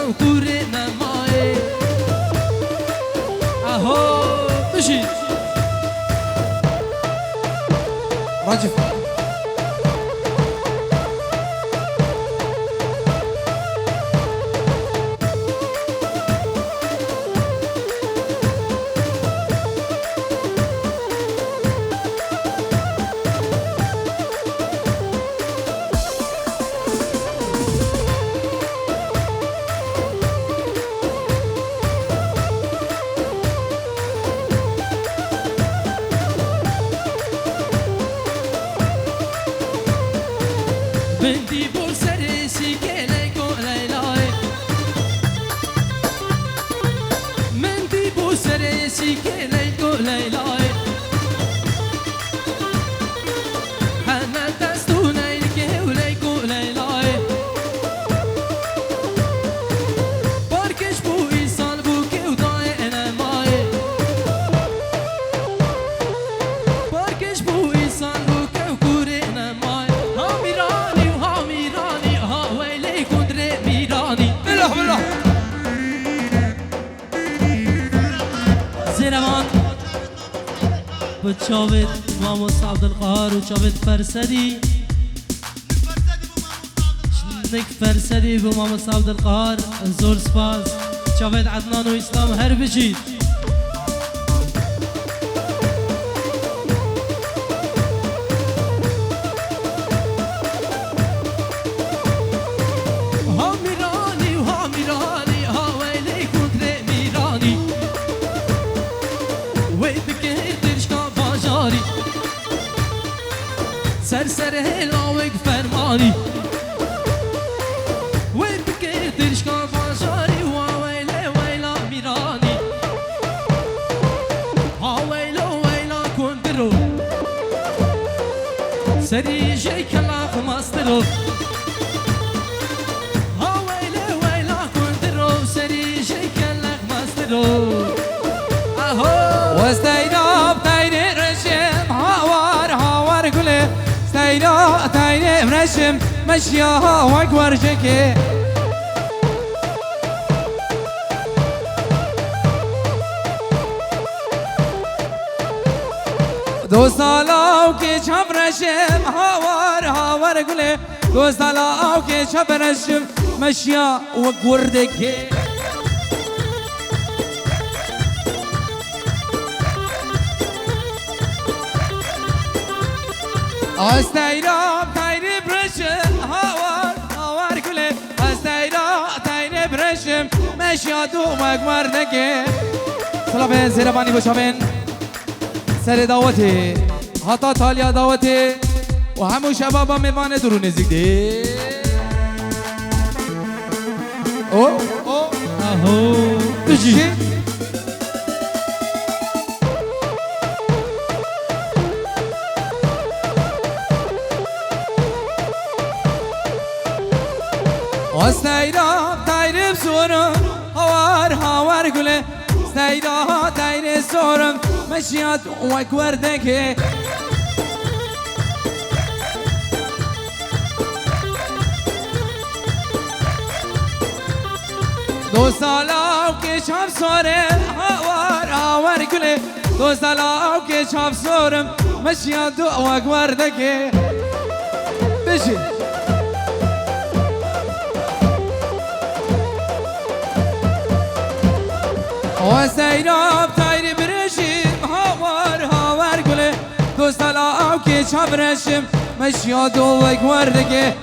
كم كورنا ماي اهو مشي رجف بنتي بوسرسي كليكو ليلاي بنتي بوسرسي كليكو ليلاي حنا تستوني لكي وليكو ليلاي باركش بو إنسان بوكي وضايق أنا ماي باركش بو إنسان بوكي وكورينا ماي هاميراني وهاميراني ها ويلي كندري ميراني بالله بالله زيرمان بتشاوت ماموس عبد القهار وشاوت فرسدي شنك فرسدي بماموس عبد القهار زور سباس شاوت عدنان وإسلام هربجي هاميراني وهاميراني ها ويلي كندري ميراني ويبكي ترشكا باجاري سرسر هلاوك فرماني ويبكي ترشكا باجاري وويلي ويلا ميراني ها ويلا ويلا كندرو سري جي كلا خماسترو ها ويلي ويلا كندرو سري جي كلا خماسترو اهو واستينا بتايني رشم هاوار قولي استينا تايني مرشم مشيا هاوك ورجكي دوستالاو که چپ رشم هاوار قولي دوستالاو که چپ رشم مشيا وك وردكي استيرا تايني برشم هاوار كله استيرا تايني برشم مشيا دومك مردكي سلام زيرباني بشامن سر دعوتي حتا تاليا دعوتي وهمو شبابا میوانه درو نزدیک دی او اهو بجي استيرا تايرب سورم هاوار گله استيرا تاير سورم مشيات وك وردكي دو سالا که چاپ سورم هاوار گله دو سالا که چاپ سورم مشيات وك وردكي بشي وسيراب تايري برشم هاوار قولي دوستالاو كي چاب رشم مشيا دوك وردكي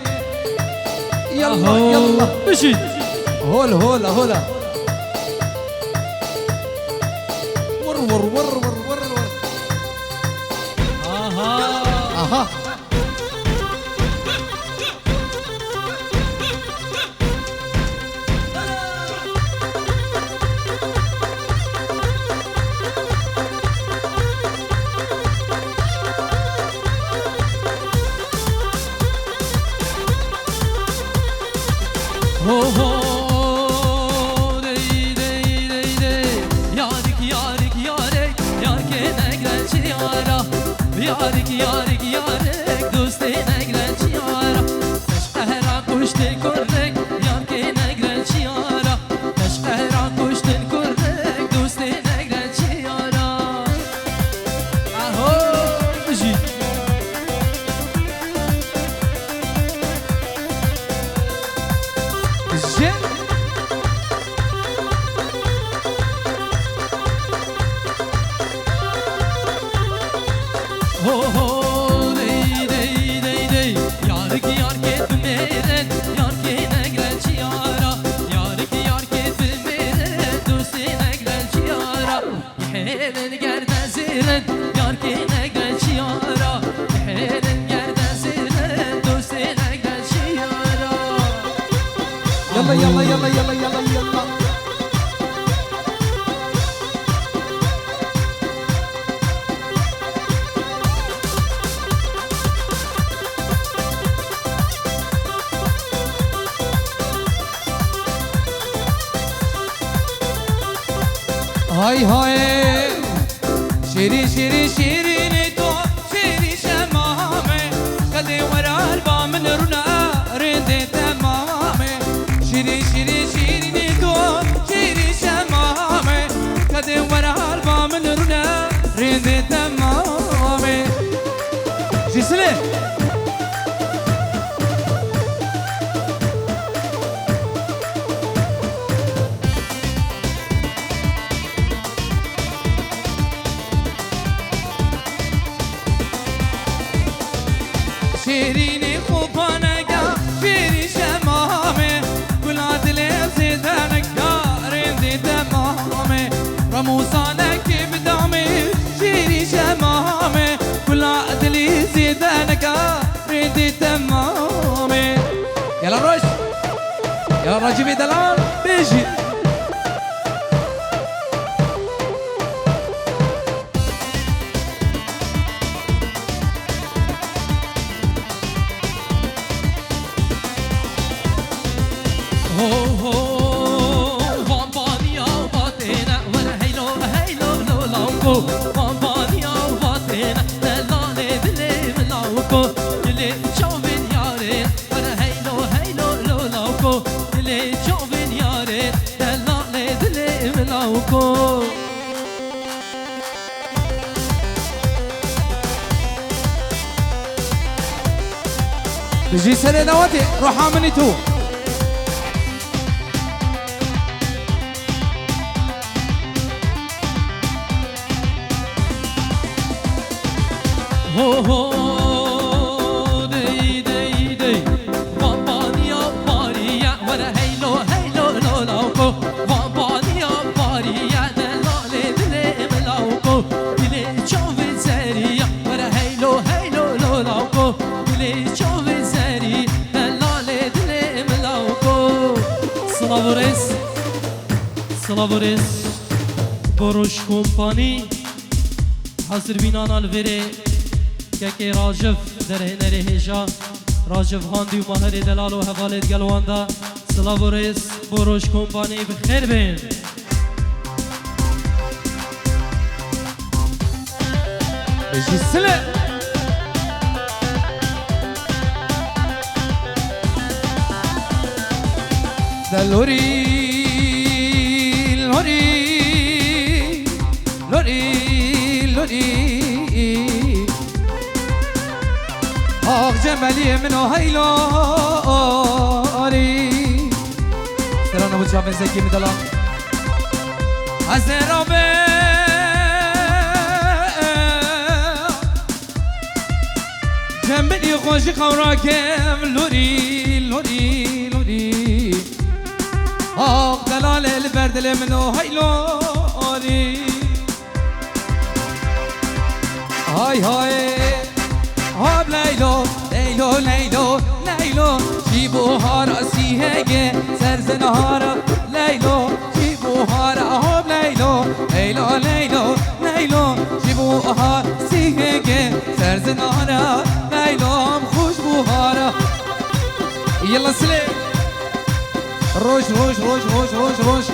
يلا يلا بشي هولا ور اها هو هو دي دي دي دي يارك يارك يارك يارك نگرنچ یارا يارك يارك يارك دوست نگرنچ یارا قهرا کشت کرک يارك نگرنچ یارا يلا يلا يلا يلا يلا يلا هاي هاي شيري شيري شيريني تو شيري شمامي قلبي ورا البا من رنا رندي تمامي شيري شيري شيريني تو شيري شمامي قلبي ورا البا من رنا رندي تمامي جسلي شيريني خوبانكا شيري شمامي كل عدلي زيدانكا رندي تمامي رموزانك بدامي شيري شمامي كل عدلي زيدانكا رندي تمامي يلا روش يلا راجبي دلال بيجي بيجي سنة نواتي روح عمني تو هو هو دي دي دي وامبانيا باريا ورا هيلو هيلو لو لوكو وامبانيا باريا دلالي دلي ملاوكو دلي شوفي زريا ورا هيلو هيلو لو لوكو دلي شوفي زري دلالي دلي ملاوكو سلافوريس سلافوريس بروش كومباني حاضر بینان الوری که راجف در هنر هجا راجف هاندی و مهر دلال و حوالت گلواندا سلاوریس بروش کمپانی بخیر بین بيجي سنة دلوري لوري لوري لوري آق جمالی منو هیلاری سرانو بود شافن زکی میدالام از رابه جنبی خوشی خوراکم لوری لوری لوری آق دلال البردل منو هیلاری های های هاب لیلو لیلو لیلو لیلو جیبو هارا سیهگه سرزن هارا لیلو جیبو هارا هاب لیلو لیلو لیلو لیلو جیبو هارا سیهگه سرزن هارا لیلو هم خوشبو هارا يلا سلي روش روش روش روش روش روش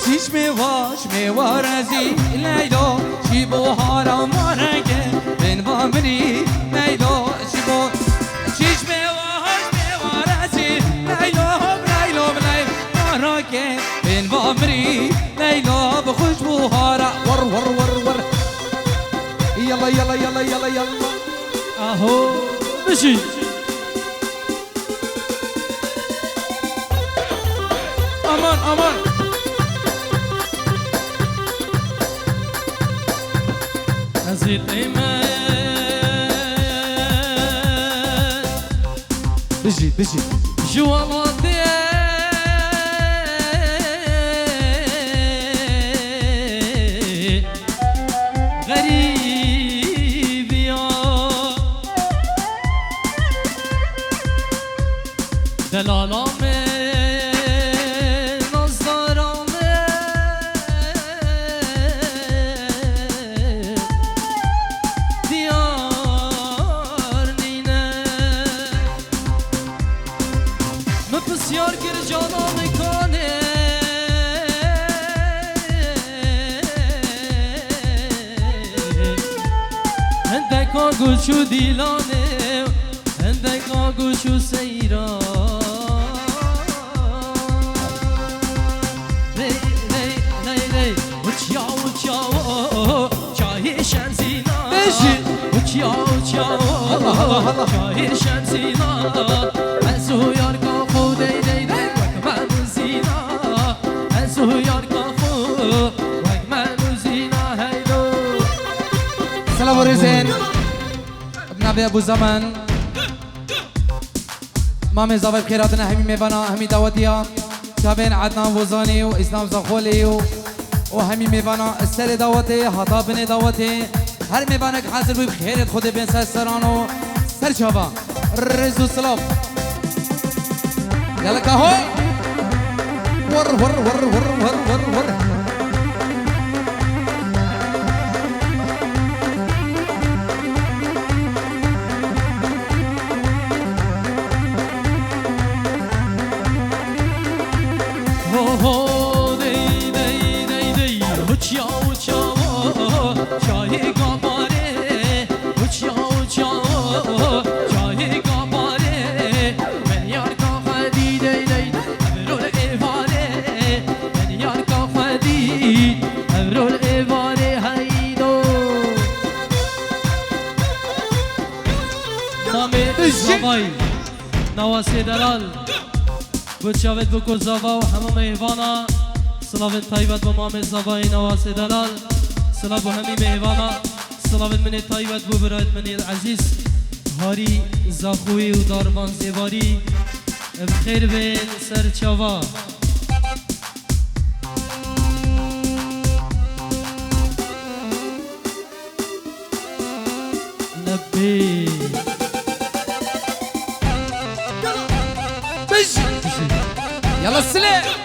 شیش میوارزی لیلو شیبو هارا مارگه بین وامری لیلو شیبو شیش میوارزی لیلو لیلو لیلو مارگه بین وامری لیلو بخشبو هارا ور ور ور ور يلا يلا يلا يلا يلا اهو بشی امان امان نزید ایمن بجي بجي جوالاتي غريب يا دلالا بسیار گر جانان کنه هندک آگوشو دیلانه هندک آگوشو سیرا ری ری ری ری وچیا وچیا چای شمسینا وچیا وچیا چای شمسینا ازو یار سلام ورزين ابن ابي ابو زمن مامي زاوي خيراتنا همي ميفانا همي دعوتيا تابين عدنان وزاني واسلام زخولي وهمي ميفانا السر دعوتي هطا بن دعوتي هر ميفانك حاضر بي بخير خود بين سرانو سر شابا رزو سلام يلا كهو ور ور ور ور ور ور ور نواسی دلال بود شاید بکن زاوا و همه مهوانا سلاوت طیبت با مام زاوای نواسی دلال سلاو همی مهوانا سلاوت من طیبت بو برایت من عزیز هاری زاخوی و داروان زیباری بخیر بین سر چاوا نبی يلا السلام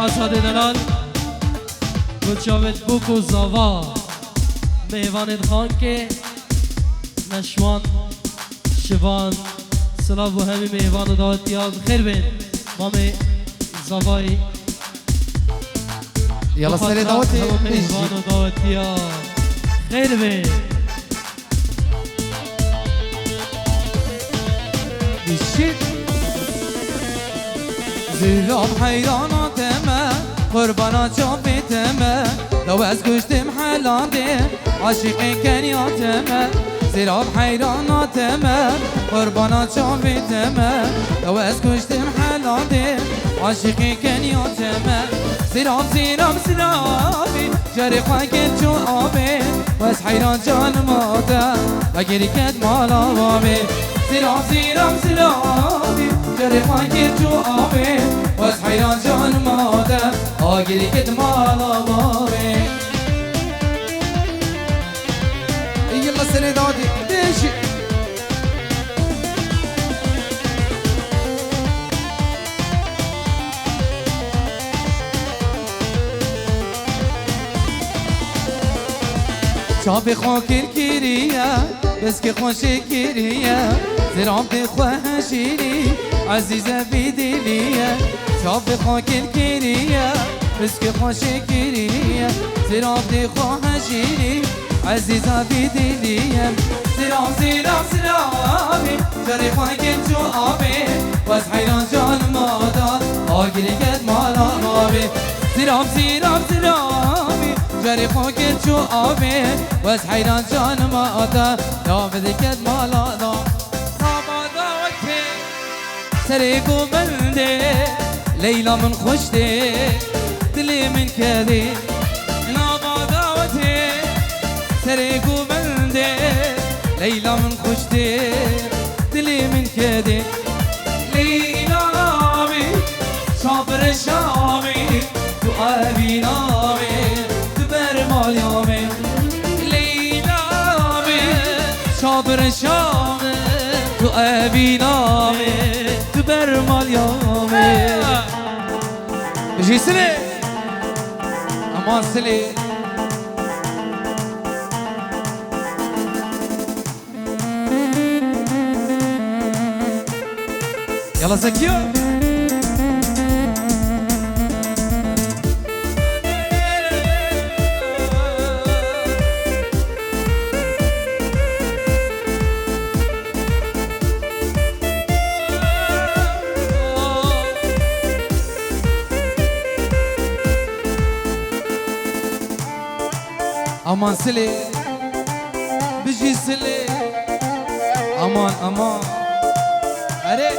آزاد دلال گلچاوت بوک و زاوا میوان خان که نشوان شوان سلام و همه میوان و دعوتی ها خیر بین مام زاوای يلا السلام دعوتي میوان و دعوتی ها خیر بین بیشید زیرام حیراناتمه قربانا جابتمه لو از گشتم حلاده عاشقی کنیاتمه زیرام حیراناتمه قربانا جابتمه لو از گشتم حلاده عاشقی کنیاتمه زیرام جاری خواهد جو آبه وز حیران جان ماده اگری کد مالا بابه زیرام جاری خواهد جو آبه وز حیران جان ماده اگری کد مالا بابه یلا سنه دادی دیشی شاب خاک الكيرية بس كي خوشي كيرية زرعم خوشيني عزيزة بدلية شاب خاك الكيرية بس كي خوشي كيرية زرعم خوشيني عزيزة بدلية زرعم جاري خاك الجوابي واز حيران جان مادا آقري قد مالا مابي زرعم جاری خاکت چو آبه وز حیران جان ما آتا داوید کد مالا دا نامادا وکه سری گو بنده لیلا من خوش ده دلی من کده نامادا وکه سری گو بنده لیلا من خوش ده دلی من کده لیلا آبی شابر شامی تو آبی نامی مالیامه لیلا شابر شامه تو ابینامه تو بر مالیامه بجی سلی امان سلی یلا زکیو امان سلی بجی سلی امان اره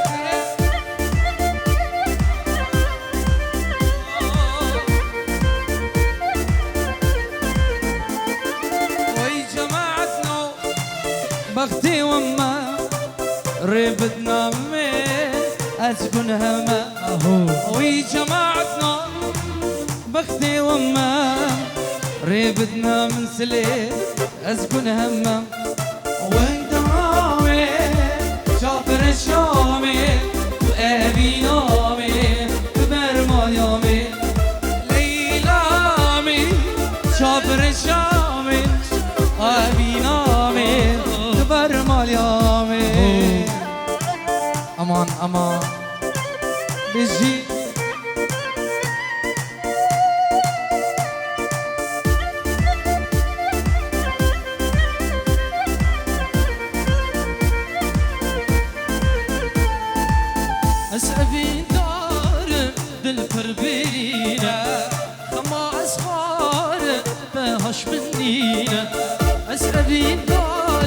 وی جماعتنا بختي وما ريبتنا من اسكن هما وي جماعتنا بختي وما ريبتنا من سلي اسكن هما ويداوي شاطر الشامي وابي نامي برمال يامي ليلامي شاطر الشامي وابي نامي برمال يامي امان بجي اسعفي دار دل بربينا خما اسخار بهاش منينا اسعفي دار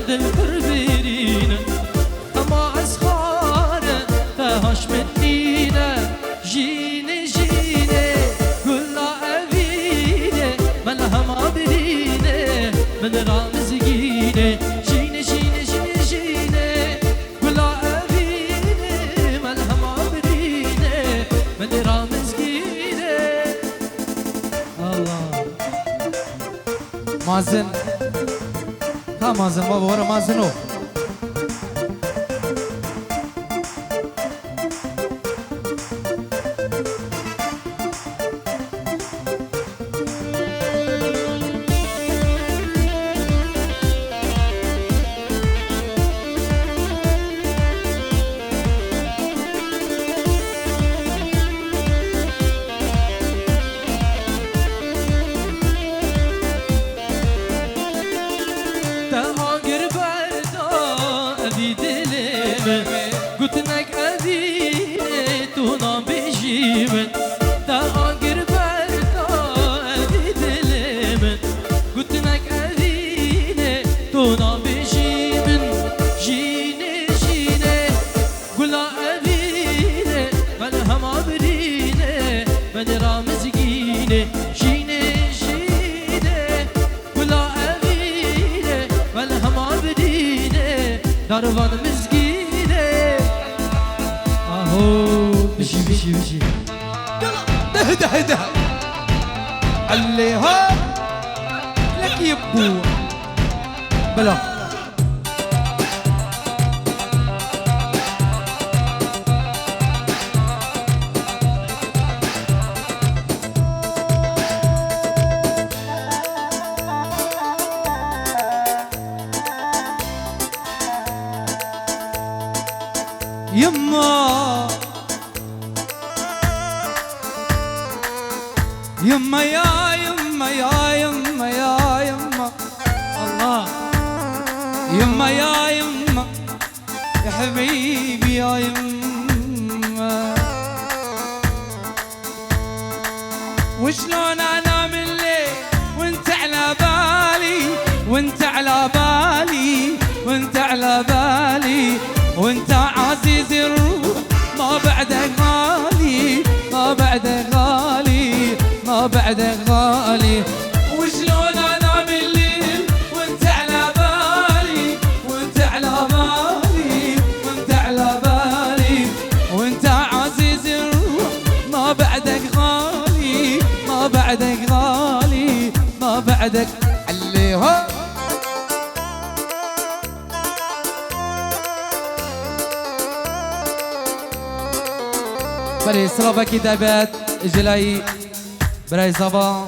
دل بربينا خما اسخار بهاش منينا جيني كلنا أبيني ملهم عبريني من رامز جيني جيني كلنا من رامز گیره الله مازن تا مازن بابا ورا مازنو قلتلك أذيني تونا بجيبن تا أنقر برتا أذي دلمن قلتلك أذيني تونا بجيبن جيني جيني قلا أذيني من هم عبريني من رامزقيني جيني جيني قلا أذيني من هم عبريني داروان مزقيني اهو بشي بشي بشي ده ده عليها لك يبو بلا يما يما يا يما يا يما يا يما الله يما يا يما يا حبيبي يا يما وشلون انام الليل وانت على بالي وانت على بالي وانت على بالي وانت عزيز الروح ما بعدك غالي ما بعدك غالي ما بعدك غالي وشلون انام الليل وانت على بالي وانت على بالي وانت على بالي وانت عزيز الروح ما بعدك غالي ما بعدك غالي ما بعدك عليها برای سلافکی دبت جلایی برای زبا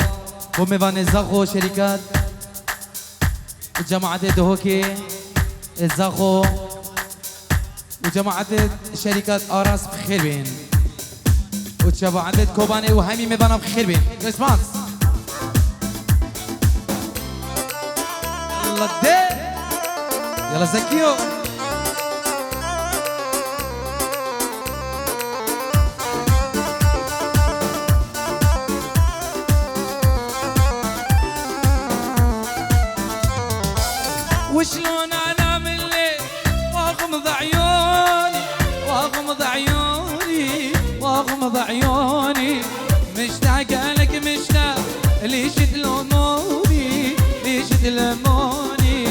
و میوان زخو شرکت جماعت دهوکی زخو و جماعت شرکت آراس بخیر بین و جماعت کوبانه و همین میوانم بخیر بین رسپانس يلا ده يلا زكيو وشلون انام الليل واغمض عيوني واغمض عيوني واغمض عيوني مشتاق لك مشتاق ليش تلوموني ليش تلوموني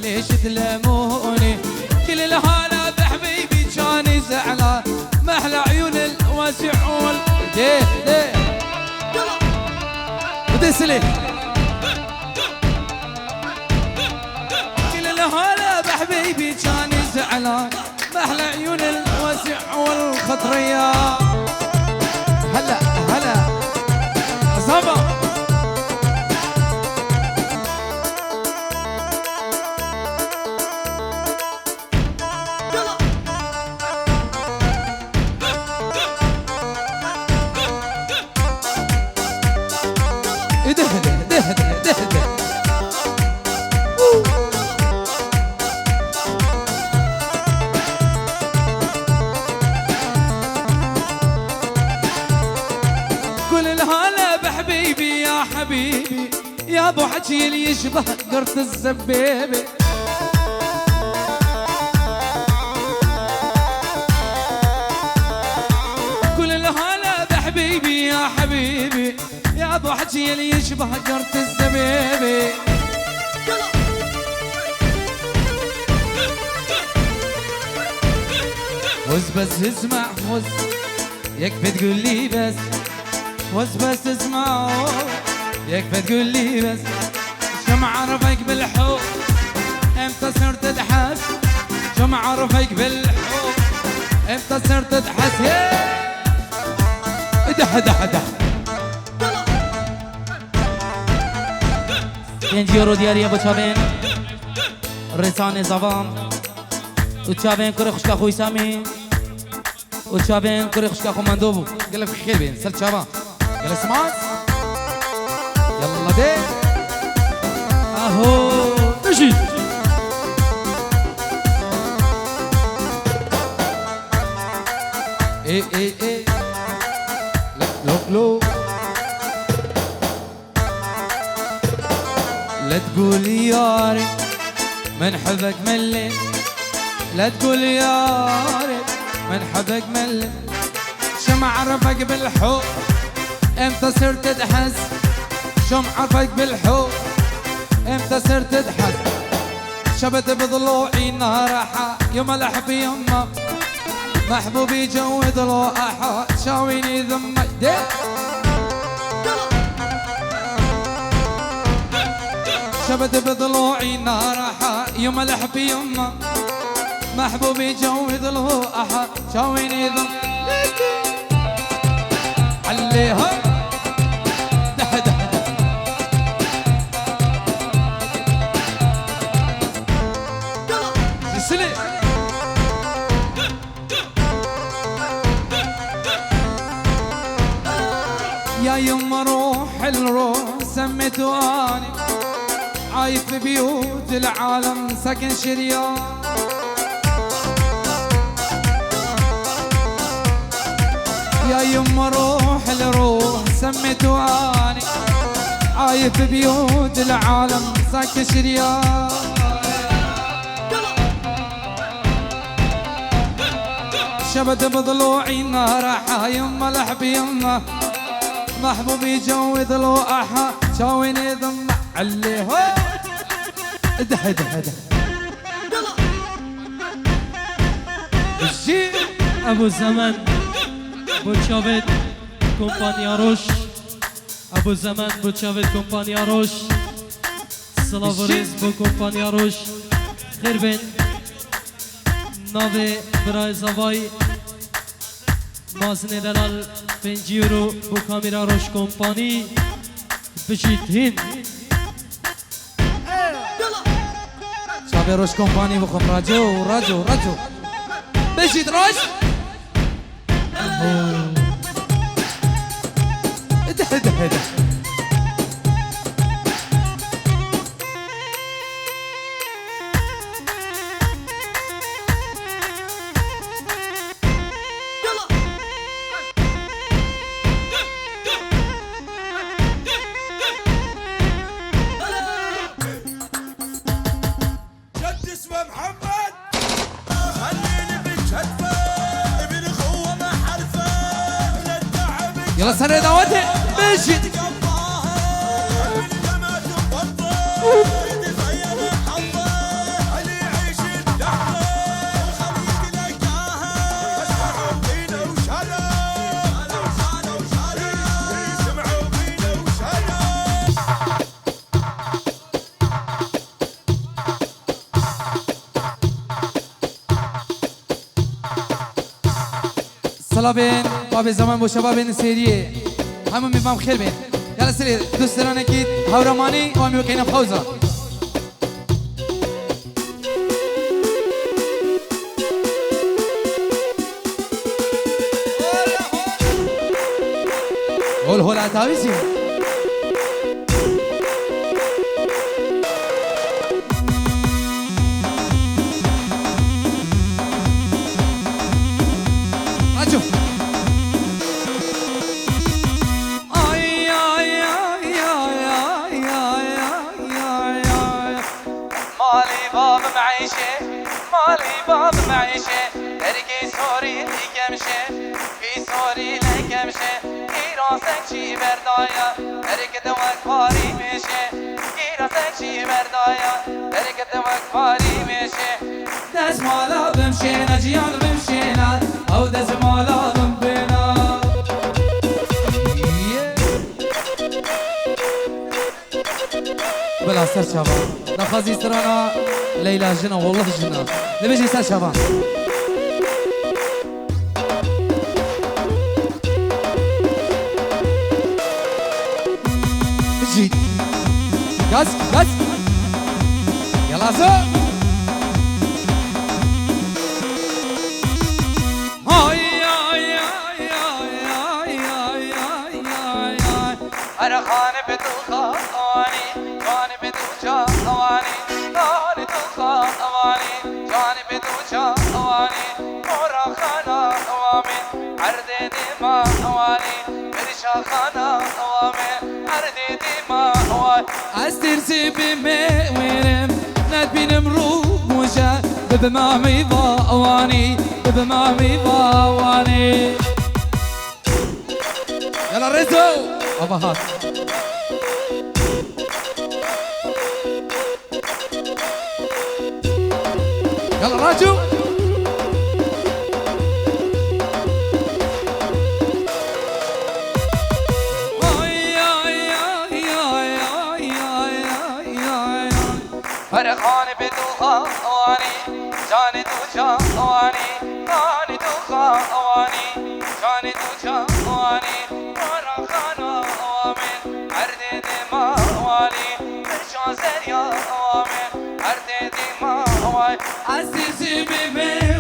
ليش تلوموني كل الهلا بحبيبي كان زعلان محلى عيون الواسعون ده ده ودسلي هلا بحبيبي كان زعلان محلى عيون الوسع والخطرية هلا هلا صبا دهده دهده دهده حبيبي يا حبيبي يا ابو حكي اللي يشبه قرط الزبيبه كل الهلا بحبيبي يا حبيبي يا ابو حكي اللي يشبه قرط الزبيبه وز بس اسمع وز يكفي تقول لي بس وز بس اسمع يكفي تقول لي بس شو عرفك بالحب امتى صرت تحس شو عرفك بالحب امتى صرت تحس ده ده ده ينجيرو دياري ابو تشابين رسانه زوام وتشابين كره خشكا خوي سامي وتشابين كره خشكا خو مندوبو قال لك خير بين سل شباب قال سمعت يلا ده اهو مشي ايه ايه ايه لو لو لا تقول ياري من حبك ملي، لا تقول ياري من حبك ملي، شو معرفك بالحب امتى صرت تحس، شو معرفك بالحب امتى صرت تحس، شبت بضلوعي نارحة يوم الحب يما محبوبي جو ضلوعها شاويني ذمك شبت بضلوعي نارحة يوم الحب يما محبوبي جو ضلوعها شاويني ذمك عليها ده ده سلي يا يما روح الروح سميته اني عايش في بيوت العالم ساكن شريان، يا يما روح الروح سميته اني عايش في بيوت العالم ساكن شريان، شبت بضلوعي نارحة يما لحب يما محبوبي جو ضلوعها شاويني ذم عليها ده ده ده الجيل ابو زمان بوتشافت كومبانيا روش، ابو زمان بوتشافت كومبانيا روش، سلاوريز بو كومبانيا روش، خير بين ناوي برای زوای مازن دلال 5 یورو بو کامیرا روش کمپانی بشید هین شابي روش كومباني بخم راجو راجو راجو بشيت روش ده ده ده يلا سنة دعوتي ماشي صلابين باب زمان بو شباب سيريه همون میفهم خیر بین یلا سری دوست دارن اکید هورمانی و همی وکینم خوزا هول هول عتاویسی راجو مالي باب معيشة تركي سوري لكمشة في سوري لكمشة كي راسك شي بردايا ترك دوك باري مشة كي راسك شي بردايا ترك دوك باري مشة دز مالا بمشينا جيان بمشينا او دز مالا بمبينا بلا سر شباب نخازي سرانا ليلى جنا والله جنا نبيجي سر شباب جيت غاز غاز يلا زو هاي يا انا خانه بتوخاني خانه بتوخاني خانه بتوخاني جاني بدوجا اواني مورا خانا اوامي عردي ديما اواني برشا خانا اوامي عردي ديما اواني استرسي بمي ويرم ندبين مروب موجة ببمامي باواني ببمامي باواني يلا رزو ابهات يلا راجو فرخان بدوخا اواني جاني دوجا اواني اني دوخا اواني جاني دوجا اواني فرخانا اوامن عردي ديما اواني برشا زريا اوامن عردي ديما اواني عزيزي ببي